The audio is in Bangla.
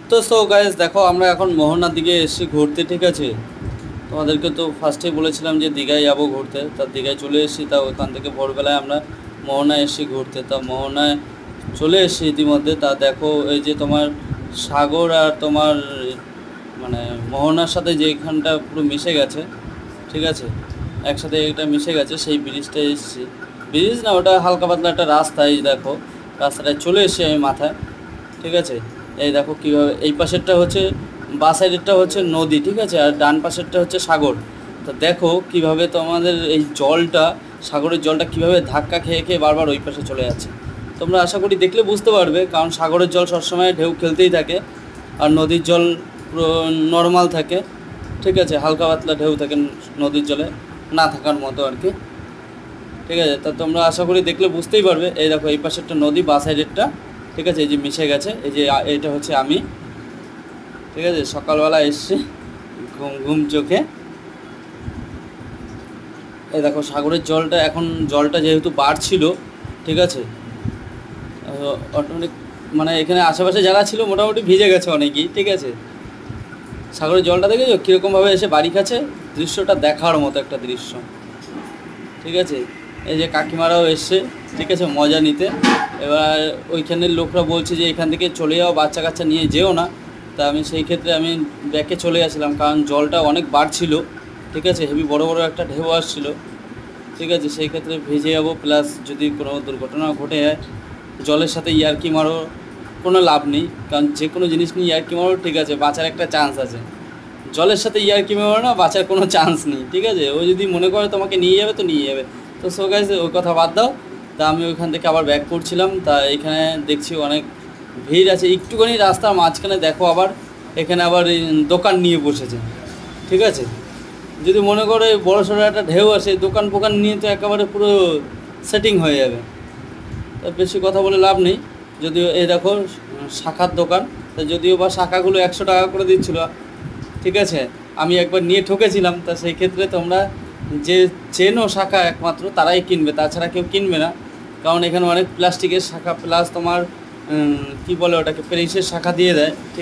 তো সো গাইস দেখো আমরা এখন মোহনার দিকে এসেছি ঘুরতে, ঠিক আছে। তোমাদেরকে তো ফার্স্টেই বলেছিলাম যে দীঘায় যাবো ঘুরতে, তা দীঘায় চলে এসেছি। তা ওখান থেকে ভোরবেলায় আমরা মোহনায় এসেছি ঘুরতে। তা মোহনায় চলে এসেছি ইতিমধ্যে। তা দেখো এই যে তোমার সাগর আর তোমার মানে মোহনার সাথে যেখানটা পুরো মিশে গেছে, ঠিক আছে, একসাথে এটা মিশে গেছে, সেই ব্রিজটায় এসেছি। ব্রিজ না, ওটা হালকা পাতলা একটা রাস্তা। এই দেখো রাস্তাটায় চলে এসেছি আমি মাথায়, ঠিক আছে। এই দেখো কীভাবে এই পাশেরটা হচ্ছে, বাঁ সাইডেরটা হচ্ছে নদী, ঠিক আছে, আর ডান পাশেরটা হচ্ছে সাগর। তো দেখো কীভাবে তোমাদের এই জলটা, সাগরের জলটা কীভাবে ধাক্কা খেয়ে খেয়ে বারবার ওই পাশে চলে যাচ্ছে। তোমরা আশা করি দেখলে বুঝতে পারবে, কারণ সাগরের জল সবসময় ঢেউ খেলতেই থাকে, আর নদীর জল পুরো নর্মাল থাকে, ঠিক আছে, হালকা পাতলা ঢেউ থাকে নদীর জলে, না থাকার মতো আর কি, ঠিক আছে। তা তোমরা আশা করি দেখলে বুঝতেই পারবে। এই দেখো এই পাশেরটা নদী, বাঁ সাইডেরটা, ঠিক আছে, এই যে মিশে গেছে, এই যে এটা হচ্ছে আমি, ঠিক আছে। সকালবেলা এসছি ঘুম ঘুম চোখে। এই দেখো সাগরের জলটা, এখন জলটা যেহেতু বাড়ছিল, ঠিক আছে, অটোমেটিক মানে এখানে আশেপাশে যারা ছিল মোটামুটি ভিজে গেছে অনেকেই, ঠিক আছে। সাগরের জলটা দেখেছো কীরকমভাবে এসে বাড়ি খাচ্ছে, দৃশ্যটা দেখার মতো একটা দৃশ্য, ঠিক আছে। এই যে কাকিমারাও এসছে, ঠিক আছে, মজা নিতে। এবার ওইখানের লোকরা বলছে যে এখান থেকে চলে যাও, বাচ্চা কাচ্চা নিয়ে যেও না। তা আমি সেই ক্ষেত্রে আমি ব্যাকে চলে গেছিলাম, কারণ জলটা অনেক বাড়ছিল, ঠিক আছে, হেভি বড় বড় একটা ঢেউ আসছিল, ঠিক আছে। সেই ক্ষেত্রে ভিজে যাবো, প্লাস যদি কোনো দুর্ঘটনা ঘটে যায়, জলের সাথে ইয়ার্কি মারো, কোনো লাভ নেই। কারণ যে কোনো জিনিস নিয়ে ইয়ার্কি মারো, ঠিক আছে, বাঁচার একটা চান্স আছে। জলের সাথে ইয়ার্কি মারো না, বাঁচার কোনো চান্স নেই, ঠিক আছে। ও যদি মনে করে তোমাকে নিয়ে যাবে তো নিয়ে যাবে। তো সো গাইস ওই কথা বাদ দাও। তা আমি ওইখান থেকে আবার ব্যাক করছিলাম। তা এখানে দেখছি অনেক ভিড় আছে, একটুখানি রাস্তার মাঝখানে দেখো আবার এখানে আবার এই দোকান নিয়ে বসেছে, ঠিক আছে। যদি মনে করে বড়ো সড়ো একটা ঢেউ আসে, দোকান ফোকান নিয়ে তো একেবারে পুরো সেটিং হয়ে যাবে। তা বেশি কথা বলে লাভ নেই। যদিও এই দেখো শাখার দোকান, তা যদিও বা শাখাগুলো 100 টাকা করে দিচ্ছিলো, ঠিক আছে। আমি একবার নিয়ে ঠকেছিলাম। তা সেই ক্ষেত্রে তোমরা যে চেনো শাখা একমাত্র তারাই কিনবে, তাছাড়া কেউ কিনবে না। কারণ এখানে অনেক প্লাস্টিকের শাখা প্লাস তোমার কী বলে ওটাকে, পেরিসের শাখা দিয়ে দেয়, ঠিক